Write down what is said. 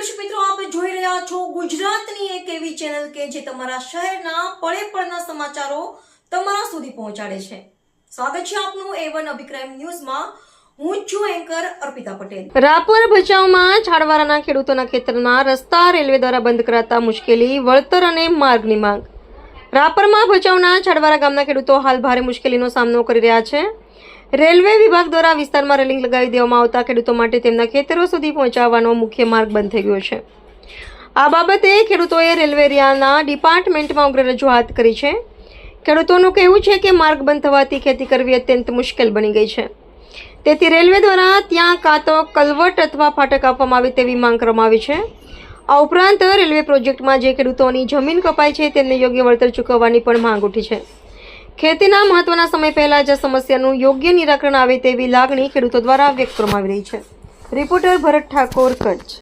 દર્શક મિત્રો, આપ જોઈ રહ્યા છો ગુજરાતની એક એવી ચેનલ કે જે તમારા શહેરના પળે પળના સમાચારો તમારા સુધી પહોંચાડે છે. સ્વાગત છે આપનું A1 અભિક્રાઇમ ન્યૂઝમાં. હું છું એન્કર અર્પિતા પટેલ. રાપર ભચાઉમાં છાણવારાના ખેડૂતોના ખેતરમાં રસ્તા રેલવે દ્વારા બંધ કરાતા મુશ્કેલી, વળતર અને માર્ગની માંગ. રાપરમાં ભચાઉના છાણવારા ગામના ખેડૂતો હાલ ભારે મુશ્કેલીનો સામનો કરી રહ્યા છે. રેલવે વિભાગ દ્વારા વિસ્તારમાં રેલિંગ લગાવી દેવામાં આવતા ખેડૂતો માટે તેમના ખેતરો સુધી પહોંચાડવાનો મુખ્ય માર્ગ બંધ થઈ ગયો છે. આ બાબતે ખેડૂતોએ રેલવે એરિયાના ડિપાર્ટમેન્ટમાં ઉગ્ર રજૂઆત કરી છે. ખેડૂતોનું કહેવું છે કે માર્ગ બંધ થવાથી ખેતી કરવી અત્યંત મુશ્કેલ બની ગઈ છે. તેથી રેલવે દ્વારા ત્યાં કાં તો કલવટ અથવા ફાટક આપવામાં આવે તેવી માંગ કરવામાં આવી છે. આ ઉપરાંત રેલવે પ્રોજેક્ટમાં જે ખેડૂતોની જમીન કપાઈ છે તેમને યોગ્ય વળતર ચૂકવવાની પણ માંગ ઉઠી છે. ખેતીના મહત્વના સમય પહેલા જ સમસ્યાનું યોગ્ય નિરાકરણ આવે તેવી લાગણી ખેડૂતો દ્વારા વ્યક્ત કરવામાં આવી રહી છે. રિપોર્ટર ભરત ઠાકોર, કચ્છ.